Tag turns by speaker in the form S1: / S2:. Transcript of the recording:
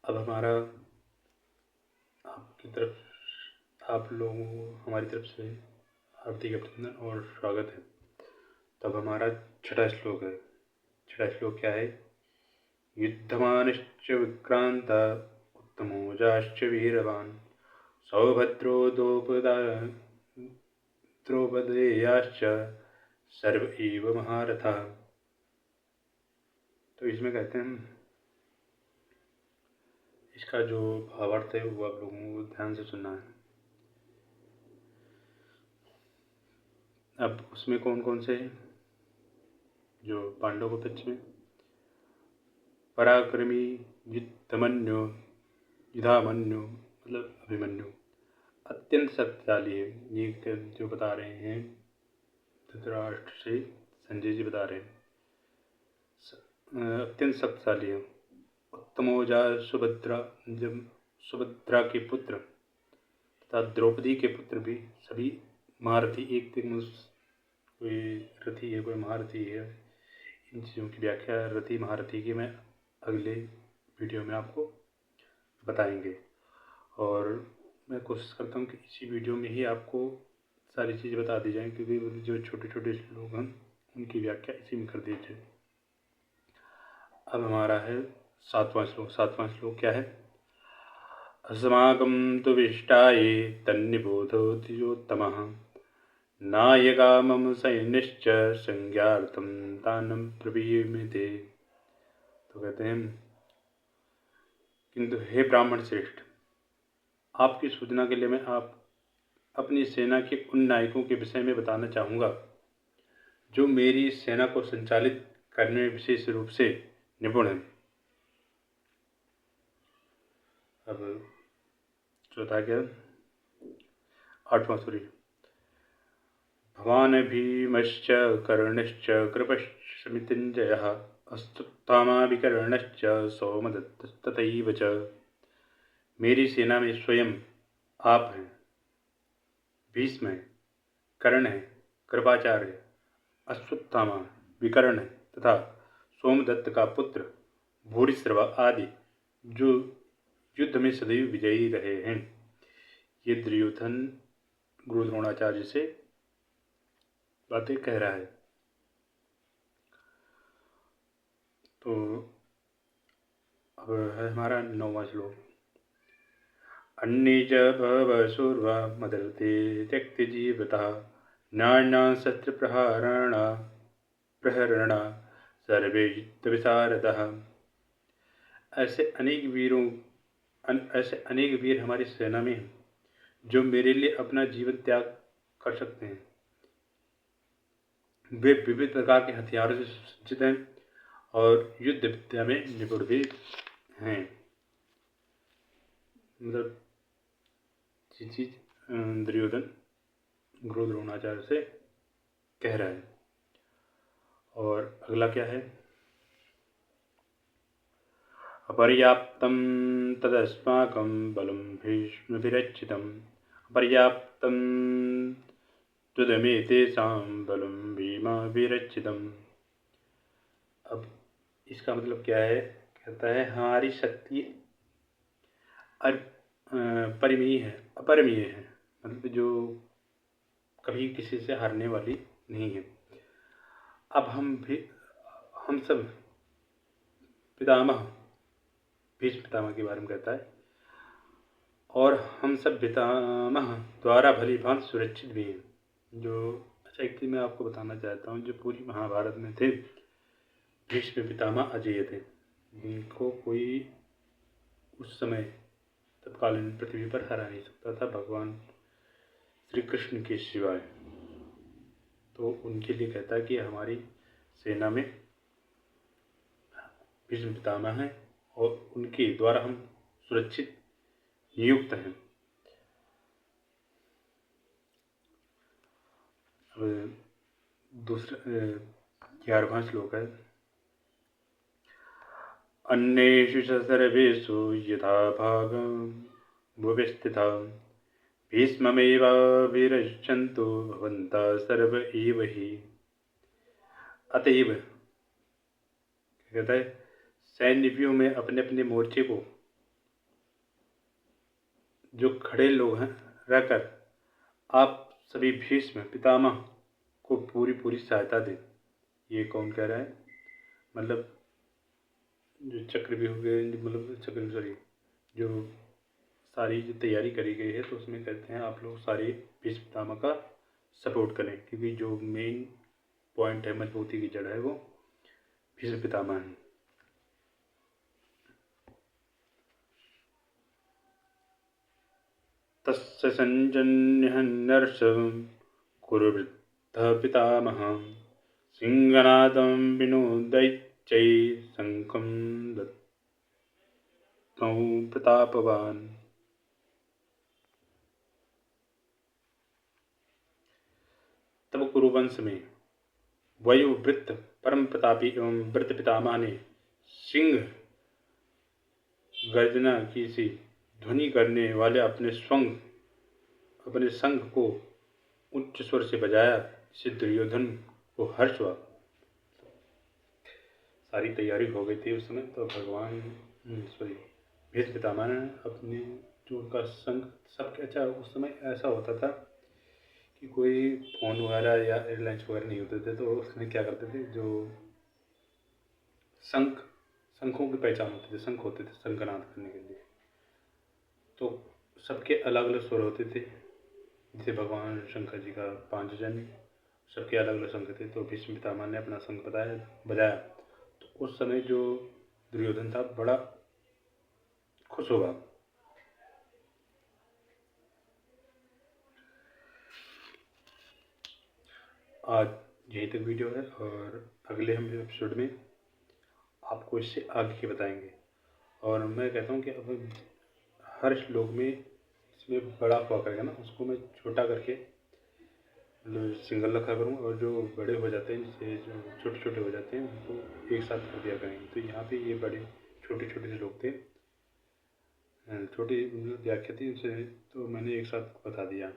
S1: अब हमारा आपकी तरफ आप लोगों को हमारी तरफ से हार्दिक अभिनंदन और स्वागत है। तब हमारा छठा श्लोक है। छठा श्लोक क्या है? युद्धमानश्च विक्रांत उत्तमोजाश्च वीरवान सौभद्रो द्रौपदेयाश्च सर्व एव महारथा। तो इसमें कहते हैं, इसका जो भावार्थ है वो आप लोगों को ध्यान से सुनना है। अब उसमें कौन कौन से हैं? जो पांडव के पक्ष में पराक्रमी युद्धमन्यु युधामन्यु मतलब अभिमन्यु अत्यंत शक्तिशाली है। ये जो बता रहे हैं धृतराष्ट्र से संजय जी बता रहे हैं, अत्यंत शक्तिशाली है। उत्तमोजा सुभद्रा, जब सुभद्रा के पुत्र तथा द्रौपदी के पुत्र भी सभी महारथी, एक कोई रथी है कोई महारथी है। इन चीज़ों की व्याख्या रथी महारथी की मैं अगले वीडियो में आपको बताएंगे। और मैं कोशिश करता हूँ कि इसी वीडियो में ही आपको सारी चीज़ बता दी जाए, क्योंकि जो छोटे छोटे श्लोक हैं उनकी व्याख्या इसी में कर दीजिए। अब हमारा है सातवां श्लोक। सातवां श्लोक क्या है? अस्माकं तु विष्टाये तन्निबोधोतियोत्तमः नायका मम सैन्यश्च संज्ञार्थं दानं प्रवीमिते। तो कहते हैं, किंतु हे ब्राह्मण श्रेष्ठ, आपकी सूचना के लिए मैं आप अपनी सेना के उन नायकों के विषय में बताना चाहूँगा जो मेरी सेना को संचालित करने में विशेष रूप से निपुण हैं। अब चौथा क्या? आठवां सूर्य। भवान् भीमश्च कर्णश्च कृपश्च समितिञ्जयः अश्वत्थामा विकर्णश्च सौमदत्तस्तथैव च। मेरी सेना में स्वयं आप हैं, भीष्म है, कर्ण है, कृपाचार्य, अश्वत्थामा, विकर्ण तथा सोमदत्त का पुत्र भूरिश्रवा आदि जो युद्ध में सदैव विजयी रहे हैं। ये दुर्योधन गुरु द्रोणाचार्य से बातें कह रहा है। तो अब है हमारा नौवां श्लोक। अन्ये च बहवः शूरा मदर्थे त्यक्तजीवतः नान्या शस्त्रप्रहरणा सर्वे युद्धविशारदः। ऐसे अनेक वीर हमारी सेना में हैं जो मेरे लिए अपना जीवन त्याग कर सकते हैं। वे विविध प्रकार के हथियारों से सुसज्जित हैं और युद्ध विद्या में निपुण भी हैं। मतलब चीज दुर्योधन गुरु द्रोणाचार्य से कह रहा है। और अगला क्या है? अपर्याप्तं तदस्माकं बलं भीष्मभिरचितम् अपर्याप्तं त्वदमेतेषां बलं भीमाभिरचितम्। अब इसका मतलब क्या है? कहता है हमारी शक्ति अपरिमेय है, मतलब जो कभी किसी से हारने वाली नहीं है। अब हम सब पितामह, भीष्म पितामह के बारे में कहता है, और हम सब पितामह द्वारा भली भांति सुरक्षित भी हैं। जो अच्छा, एक चीज़ मैं आपको बताना चाहता हूँ, जो पूरी महाभारत में थे भीष्म पितामह अजेय थे, जिनको कोई उस समय तत्कालीन पृथ्वी पर हरा नहीं सकता था भगवान श्री कृष्ण के सिवाय। तो उनके लिए कहता है कि हमारी सेना में भीष्म पितामह हैं और उनके द्वारा हम सुरक्षित नियुक्त हैं। दूसरा 11वां श्लोक है। अन्येषु च सर्वेषु यथा भागं भुविस्थिता भीष्ममेवाभिरक्षन्तु भवन्तः सर्व एव हि। अतएव कहता है, सैन्य व्यूह में अपने अपने मोर्चे को जो खड़े लोग हैं रहकर आप सभी भीष्म पितामह को पूरी सहायता दें। ये कौन कह रहा है? मतलब जो चक्रव्यूह के मतलब सॉरी जो सारी जो तैयारी करी गई है तो उसमें कहते हैं आप लोग सारे भीष्म पितामह का सपोर्ट करें, क्योंकि जो मेन पॉइंट है, मजबूती की जड़ है, वो भीष्म पितामह है। तस्य संजन्यहन्नर्ष कुरुवृद्धः पितामहः सिंहनादं विनोदैश्चै शङ्खं दद्मौ प्रतापवान्। तब कुरुवंश में वयोवृद्ध परम प्रतापी एवं वृद्ध पितामह ने सिंह गर्जना की सी ध्वनि करने वाले अपने शंख को उच्च स्वर से बजाया, जिससे दुर्योधन को हर्ष हुआ। सारी तैयारी हो गई थी उस समय, तो भगवान भीष्म पितामह ने अपने जो उनका शंख सबके अच्छा उस समय ऐसा होता था कि कोई फ़ोन वगैरह या एयरलाइंस वगैरह नहीं होते थे, तो उसमें क्या करते थे, जो शंखों की पहचान होती थी, शंख होते थे शंखनाद करने के लिए, तो सबके अलग अलग स्वर होते थे। जैसे भगवान शंकर जी का पांचजन्य, सबके अलग अलग शंख थे, तो भीष्म पितामह ने अपना शंख बजाया। तो उस समय जो दुर्योधन था बड़ा खुश हुआ। आज यहीं तक वीडियो है, और अगले हम एपिसोड में आपको इससे आगे के बताएंगे। और मैं कहता हूँ कि अब हर श्लोक में इसमें बड़ा हुआ करेगा ना, उसको मैं छोटा करके मतलब सिंगल रखा करूँ, और जो बड़े हो जाते हैं, जैसे जो छोटे छोटे हो जाते हैं, उनको एक साथ कर दिया करेंगे। तो यहाँ पे ये बड़े छोटे छोटे से लोग थे, छोटी व्याख्या थी उनसे, तो मैंने एक साथ बता दिया।